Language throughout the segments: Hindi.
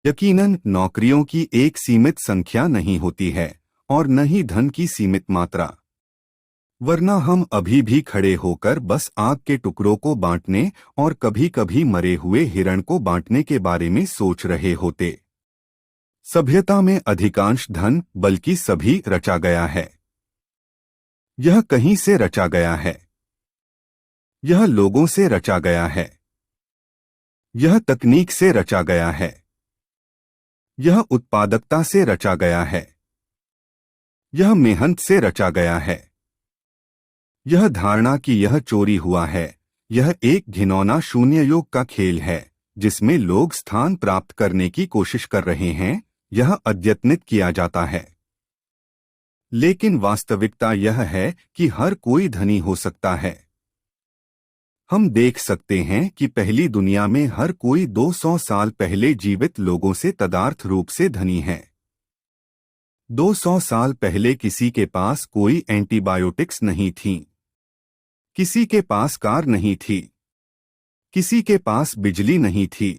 यकीनन नौकरियों की एक सीमित संख्या नहीं होती है और न ही धन की सीमित मात्रा, वरना हम अभी भी खड़े होकर बस आग के टुकड़ों को बांटने और कभी कभी मरे हुए हिरण को बांटने के बारे में सोच रहे होते। सभ्यता में अधिकांश धन, बल्कि सभी, रचा गया है। यह कहीं से रचा गया है। यह लोगों से रचा गया है। यह तकनीक से रचा गया है। यह उत्पादकता से रचा गया है। यह मेहनत से रचा गया है। यह धारणा कि यह चोरी हुआ है, यह एक घिनौना शून्य योग का खेल है जिसमें लोग स्थान प्राप्त करने की कोशिश कर रहे हैं, यह अद्यतनित किया जाता है। लेकिन वास्तविकता यह है कि हर कोई धनी हो सकता है। हम देख सकते हैं कि पहली दुनिया में हर कोई 200 साल पहले जीवित लोगों से तदार्थ रूप से धनी है। 200 साल पहले किसी के पास कोई एंटीबायोटिक्स नहीं थी, किसी के पास कार नहीं थी, किसी के पास बिजली नहीं थी,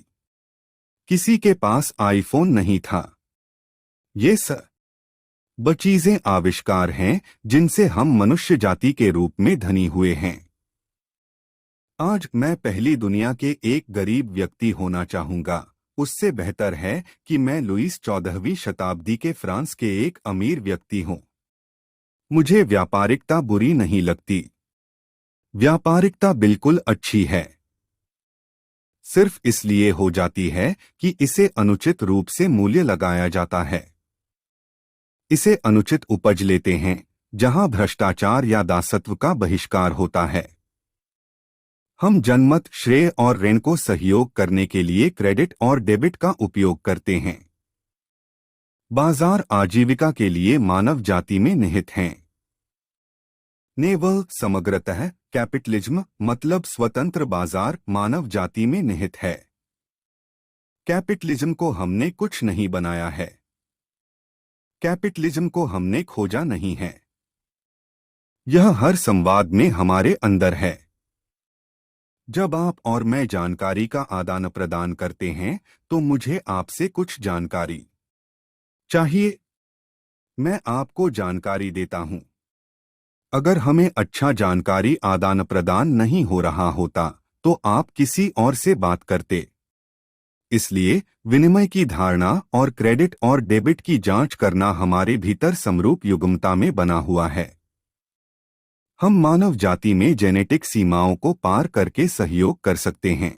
किसी के पास आईफोन नहीं था। ये सब चीजें आविष्कार हैं जिनसे हम मनुष्य जाति के रूप में धनी हुए हैं। आज मैं पहली दुनिया के एक गरीब व्यक्ति होना चाहूंगा, उससे बेहतर है कि मैं लुईस 14वीं शताब्दी के फ्रांस के एक अमीर व्यक्ति हूं। मुझे व्यापारिकता बुरी नहीं लगती। व्यापारिकता बिल्कुल अच्छी है। सिर्फ इसलिए हो जाती है कि इसे अनुचित रूप से मूल्य लगाया जाता है। इसे अनुचित उपज लेते हैं, जहां भ्रष्टाचार या दासत्व का बहिष्कार होता है। हम जनमत, श्रेय और ऋण को सहयोग करने के लिए क्रेडिट और डेबिट का उपयोग करते हैं। बाजार आजीविका के लिए मानव जाति में निहित हैं। नेवल समग्रतः कैपिटलिज्म मतलब स्वतंत्र बाजार मानव जाति में निहित है। कैपिटलिज्म को हमने कुछ नहीं बनाया है। कैपिटलिज्म को हमने खोजा नहीं है। यह हर संवाद में हमारे अंदर है। जब आप और मैं जानकारी का आदान प्रदान करते हैं तो मुझे आपसे कुछ जानकारी चाहिए। मैं आपको जानकारी देता हूं। अगर हमें अच्छा जानकारी आदान प्रदान नहीं हो रहा होता तो आप किसी और से बात करते। इसलिए विनिमय की धारणा और क्रेडिट और डेबिट की जांच करना हमारे भीतर समरूप युग्मता में बना हुआ है। हम मानव जाति में जेनेटिक सीमाओं को पार करके सहयोग कर सकते हैं।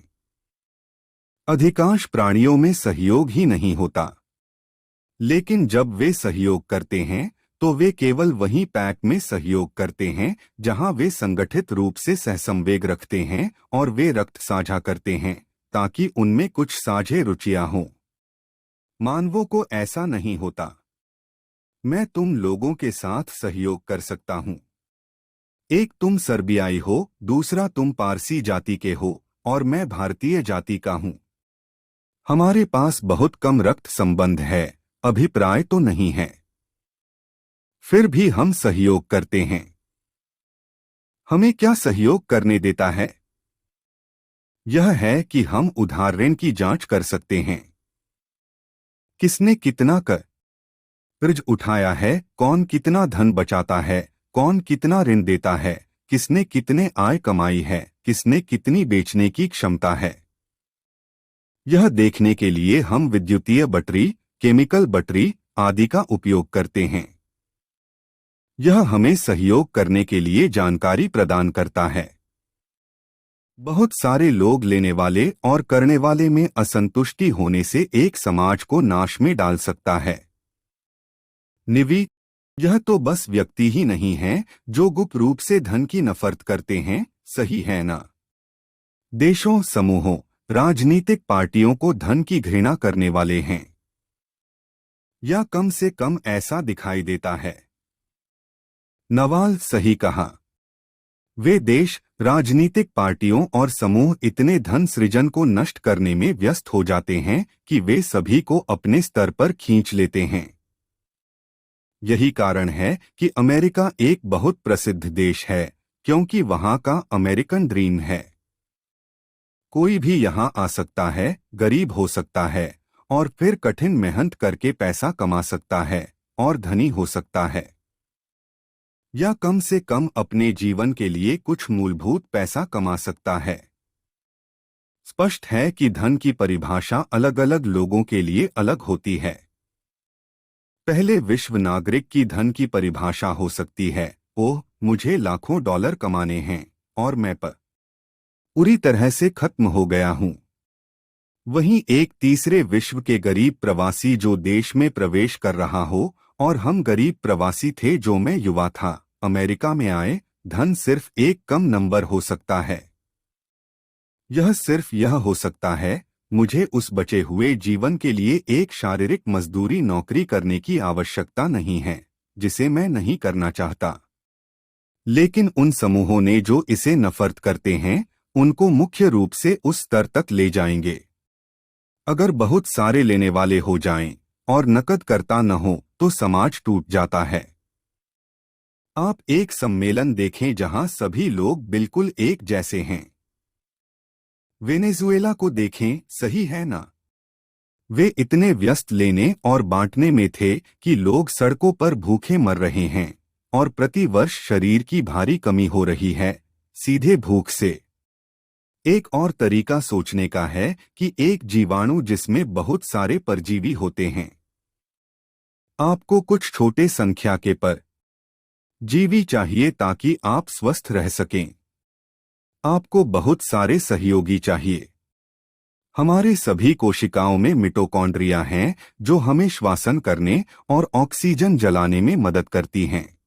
अधिकांश प्राणियों में सहयोग ही नहीं होता, लेकिन जब वे सहयोग करते हैं तो वे केवल वहीं पैक में सहयोग करते हैं जहां वे संगठित रूप से सहसंवेग रखते हैं और वे रक्त साझा करते हैं ताकि उनमें कुछ साझे रुचियां हों। मानवों को ऐसा नहीं होता। मैं तुम लोगों के साथ सहयोग कर सकता हूं। एक तुम सर्बियाई हो, दूसरा तुम पारसी जाति के हो और मैं भारतीय जाति का हूं। हमारे पास बहुत कम रक्त संबंध है, अभिप्राय तो नहीं है। फिर भी हम सहयोग करते हैं। हमें क्या सहयोग करने देता है? यह है कि हम उधार ऋण की जांच कर सकते हैं। किसने कितना कर्ज उठाया है, कौन कितना धन बचाता है, कौन कितना ऋण देता है, किसने कितने आय कमाई है, किसने कितनी बेचने की क्षमता है। यह देखने के लिए हम विद्युतीय बैटरी, केमिकल बैटरी आदि का उपयोग करते हैं। यह हमें सहयोग करने के लिए जानकारी प्रदान करता है। बहुत सारे लोग लेने वाले और करने वाले में असंतुष्टि होने से एक समाज को नाश में डाल सकता है। निवी, यह तो बस व्यक्ति ही नहीं है जो गुप्त रूप से धन की नफरत करते हैं, सही है ना? देशों, समूहों, राजनीतिक पार्टियों को धन की घृणा करने वाले हैं, या कम से कम ऐसा दिखाई देता है। नवाल सही कहा। वे देश, राजनीतिक पार्टियों और समूह इतने धन सृजन को नष्ट करने में व्यस्त हो जाते हैं कि वे सभी को अपने स्तर पर खींच लेते हैं। यही कारण है कि अमेरिका एक बहुत प्रसिद्ध देश है, क्योंकि वहां का अमेरिकन ड्रीम है। कोई भी यहां आ सकता है, गरीब हो सकता है और फिर कठिन मेहनत करके पैसा कमा सकता है और धनी हो सकता है, या कम से कम अपने जीवन के लिए कुछ मूलभूत पैसा कमा सकता है। स्पष्ट है कि धन की परिभाषा अलग अलग लोगों के लिए अलग होती है। पहले विश्व नागरिक की धन की परिभाषा हो सकती है, ओह मुझे लाखों डॉलर कमाने हैं और मैं पूरी तरह से खत्म हो गया हूं। वहीं एक तीसरे विश्व के गरीब प्रवासी जो देश में प्रवेश कर रहा हो, और हम गरीब प्रवासी थे जो मैं युवा था, अमेरिका में आए, धन सिर्फ एक कम नंबर हो सकता है। यह सिर्फ यह हो सकता है, मुझे उस बचे हुए जीवन के लिए एक शारीरिक मजदूरी नौकरी करने की आवश्यकता नहीं है, जिसे मैं नहीं करना चाहता। लेकिन उन समूहों ने जो इसे नफरत करते हैं, उनको मुख्य रूप से उस स्तर तक ले जाएंगे। अगर बहुत सारे लेने वाले हो जाएं और नकदकर्ता न हो तो समाज टूट जाता है। आप एक सम्मेलन देखें जहां सभी लोग बिल्कुल एक जैसे हैं। वेनेजुएला को देखें, सही है ना? वे इतने व्यस्त लेने और बांटने में थे कि लोग सड़कों पर भूखे मर रहे हैं, और प्रति वर्ष शरीर की भारी कमी हो रही है, सीधे भूख से। एक और तरीका सोचने का है कि एक जीवाणु जिसमें बहुत सारे परजीवी होते हैं। आपको कुछ छोटे संख्या के परजीवी चाहिए ताकि आप स्वस्थ रह सकें। आपको बहुत सारे सहयोगी चाहिए। हमारे सभी कोशिकाओं में मिटोकॉन्ड्रिया हैं जो हमें श्वसन करने और ऑक्सीजन जलाने में मदद करती हैं।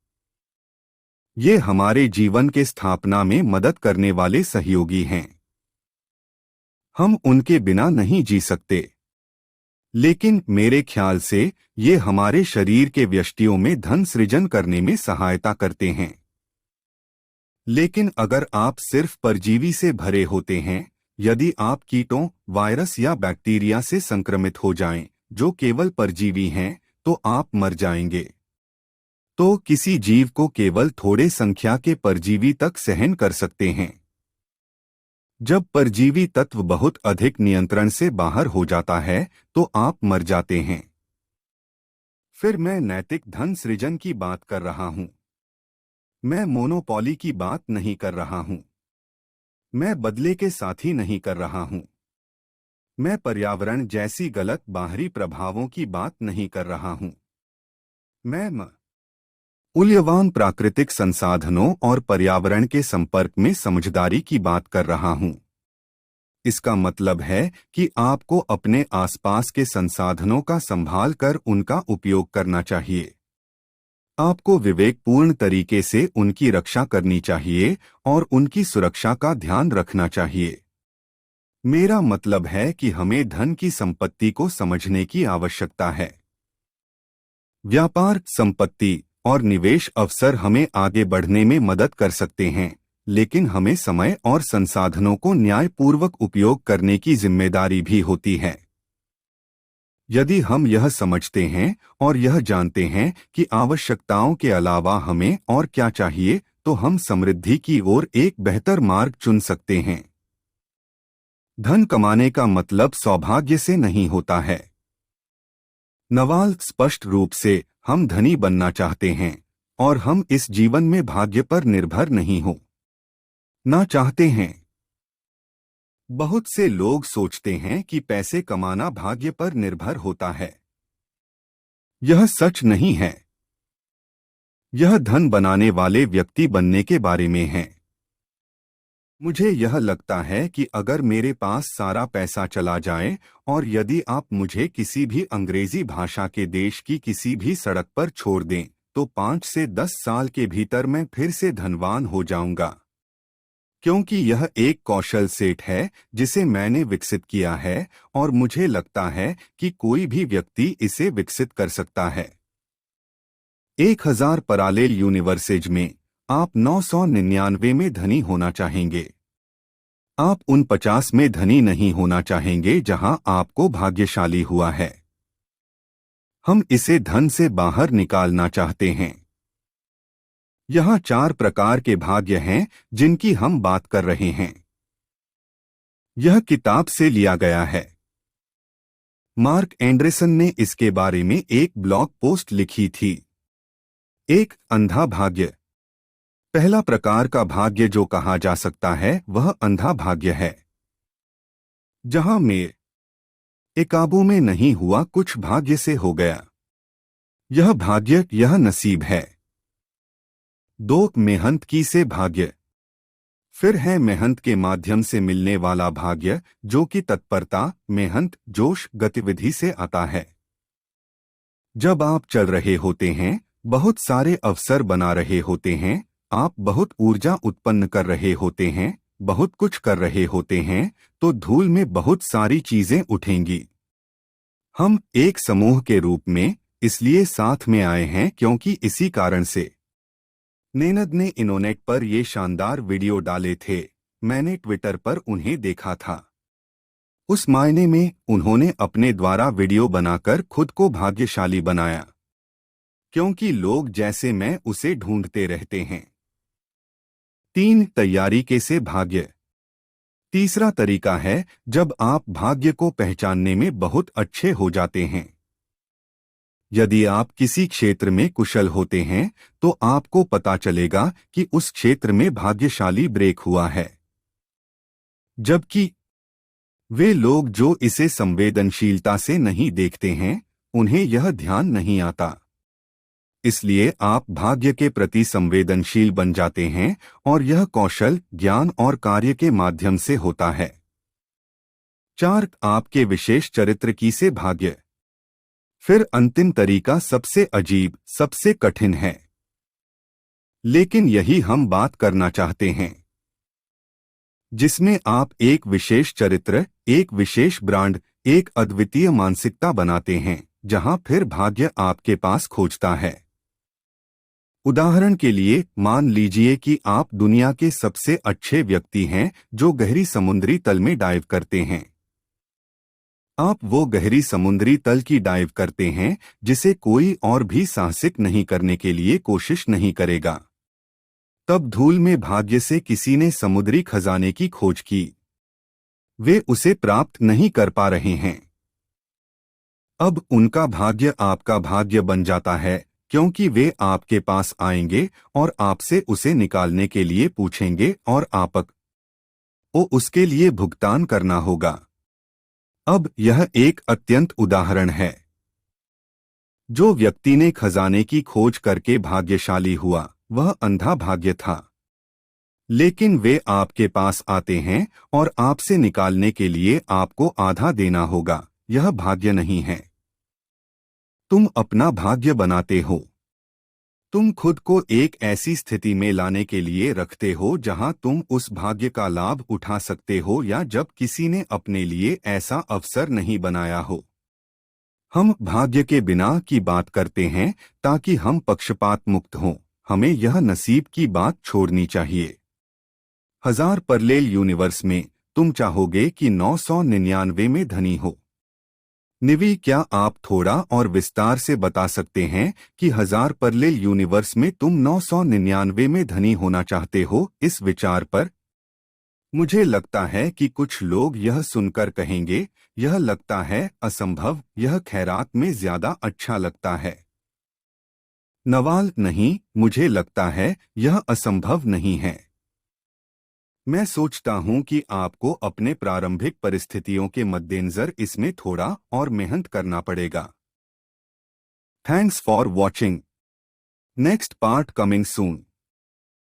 ये हमारे जीवन के स्थापना में मदद करने वाले सहयोगी हैं। हम उनके बिना नहीं जी सकते। लेकिन मेरे ख्याल से ये हमारे शरीर के व्यष्टियों में धन सृजन करने में सहायता करते हैं। लेकिन अगर आप सिर्फ परजीवी से भरे होते हैं, यदि आप कीटों, वायरस या बैक्टीरिया से संक्रमित हो जाएं, जो केवल परजीवी हैं, तो आप मर जाएंगे। तो किसी जीव को केवल थोड़े संख्या के परजीवी तक सहन कर सकते हैं। जब परजीवी तत्व बहुत अधिक नियंत्रण से बाहर हो जाता है तो आप मर जाते हैं। फिर मैं नैतिक धन सृजन की बात कर रहा हूं। मैं मोनोपोली की बात नहीं कर रहा हूं। मैं बदले के साथी नहीं कर रहा हूं। मैं पर्यावरण जैसी गलत बाहरी प्रभावों की बात नहीं कर रहा हूं। मैं मूल्यवान प्राकृतिक संसाधनों और पर्यावरण के संपर्क में समझदारी की बात कर रहा हूं। इसका मतलब है कि आपको अपने आसपास के संसाधनों का संभाल कर उनका उपयोग करना चाहिए। आपको विवेकपूर्ण तरीके से उनकी रक्षा करनी चाहिए और उनकी सुरक्षा का ध्यान रखना चाहिए। मेरा मतलब है कि हमें धन की संपत्ति को समझने की आवश्यकता है। व्यापार, संपत्ति और निवेश अवसर हमें आगे बढ़ने में मदद कर सकते हैं, लेकिन हमें समय और संसाधनों को न्यायपूर्वक उपयोग करने की जिम्मेदारी भी होती है। यदि हम यह समझते हैं और यह जानते हैं कि आवश्यकताओं के अलावा हमें और क्या चाहिए, तो हम समृद्धि की ओर एक बेहतर मार्ग चुन सकते हैं। धन कमाने का मतलब सौभाग्य से नहीं होता है। नवाल, स्पष्ट रूप से हम धनी बनना चाहते हैं और हम इस जीवन में भाग्य पर निर्भर नहीं होना चाहते हैं। बहुत से लोग सोचते हैं कि पैसे कमाना भाग्य पर निर्भर होता है। यह सच नहीं है। यह धन बनाने वाले व्यक्ति बनने के बारे में है। मुझे यह लगता है कि अगर मेरे पास सारा पैसा चला जाए और यदि आप मुझे किसी भी अंग्रेजी भाषा के देश की किसी भी सड़क पर छोड़ दें, तो 5 से 10 साल के भीतर मैं फिर से धनवान हो जाऊंगा। क्योंकि यह एक कौशल सेट है जिसे मैंने विकसित किया है और मुझे लगता है कि कोई भी व्यक्ति इसे विकसित कर सकता है। 1000 पैरेलल यूनिवर्सेज में आप 999 में धनी होना चाहेंगे। आप उन 50 में धनी नहीं होना चाहेंगे जहां आपको भाग्यशाली हुआ है। हम इसे धन से बाहर निकालना चाहते हैं। यहाँ 4 प्रकार के भाग्य हैं जिनकी हम बात कर रहे हैं। यह किताब से लिया गया है। मार्क एंडरसन ने इसके बारे में एक ब्लॉग पोस्ट लिखी थी। एक अंधा भाग्य। पहला प्रकार का भाग्य जो कहा जा सकता है वह अंधा भाग्य है, जहां मेरे काबू में नहीं हुआ, कुछ भाग्य से हो गया। यह भाग्य, यह नसीब है। दो, मेहनत की से भाग्य। फिर है मेहनत के माध्यम से मिलने वाला भाग्य, जो कि तत्परता, मेहनत, जोश, गतिविधि से आता है। जब आप चल रहे होते हैं, बहुत सारे अवसर बना रहे होते हैं, आप बहुत ऊर्जा उत्पन्न कर रहे होते हैं, बहुत कुछ कर रहे होते हैं, तो धूल में बहुत सारी चीजें उठेंगी। हम एक समूह के रूप में इसलिए साथ में आए हैं क्योंकि इसी कारण से नेनद ने इनोनेट पर ये शानदार वीडियो डाले थे। मैंने ट्विटर पर उन्हें देखा था। उस मायने में उन्होंने अपने द्वारा वीडियो बनाकर खुद को भाग्यशाली बनाया, क्योंकि लोग जैसे मैं उसे ढूंढते रहते हैं। 3, तैयारी के से भाग्य। तीसरा तरीका है जब आप भाग्य को पहचानने में बहुत अच्छे हो जाते हैं। यदि आप किसी क्षेत्र में कुशल होते हैं तो आपको पता चलेगा कि उस क्षेत्र में भाग्यशाली ब्रेक हुआ है, जबकि वे लोग जो इसे संवेदनशीलता से नहीं देखते हैं, उन्हें यह ध्यान नहीं आता। इसलिए आप भाग्य के प्रति संवेदनशील बन जाते हैं और यह कौशल, ज्ञान और कार्य के माध्यम से होता है। 4, आपके विशेष चरित्र की से भाग्य। फिर अंतिम तरीका सबसे अजीब, सबसे कठिन है, लेकिन यही हम बात करना चाहते हैं, जिसमें आप एक विशेष चरित्र, एक विशेष ब्रांड, एक अद्वितीय मानसिकता बनाते हैं, जहां फिर भाग्य आपके पास खोजता है। उदाहरण के लिए मान लीजिए कि आप दुनिया के सबसे अच्छे व्यक्ति हैं जो गहरी समुद्री तल में डाइव करते हैं। आप वो गहरी समुद्री तल की डाइव करते हैं जिसे कोई और भी साहसिक नहीं करने के लिए कोशिश नहीं करेगा। तब धूल में भाग्य से किसी ने समुद्री खजाने की खोज की। वे उसे प्राप्त नहीं कर पा रहे हैं। अब उनका भाग्य आपका भाग्य बन जाता है, क्योंकि वे आपके पास आएंगे और आपसे उसे निकालने के लिए पूछेंगे और आपको उसके लिए भुगतान करना होगा। अब यह एक अत्यंत उदाहरण है। जो व्यक्ति ने खजाने की खोज करके भाग्यशाली हुआ, वह अंधा भाग्य था। लेकिन वे आपके पास आते हैं और आपसे निकालने के लिए आपको आधा देना होगा। यह भाग्य नहीं है। तुम अपना भाग्य बनाते हो। तुम खुद को एक ऐसी स्थिति में लाने के लिए रखते हो जहां तुम उस भाग्य का लाभ उठा सकते हो, या जब किसी ने अपने लिए ऐसा अवसर नहीं बनाया हो। हम भाग्य के बिना की बात करते हैं ताकि हम पक्षपात मुक्त हों। हमें यह नसीब की बात छोड़नी चाहिए। 1000 पैरेलल यूनिवर्स में तुम चाहोगे कि 999 में धनी हो। निवी, क्या आप थोड़ा और विस्तार से बता सकते हैं कि 1000 पैरेलल यूनिवर्स में तुम 999 में धनी होना चाहते हो? इस विचार पर मुझे लगता है कि कुछ लोग यह सुनकर कहेंगे, यह लगता है असंभव, यह खैरात में ज्यादा अच्छा लगता है। नवाल, नहीं, मुझे लगता है यह असंभव नहीं है। मैं सोचता हूं कि आपको अपने प्रारंभिक परिस्थितियों के मद्देनजर इसमें थोड़ा और मेहनत करना पड़ेगा। Thanks for watching. Next part coming soon.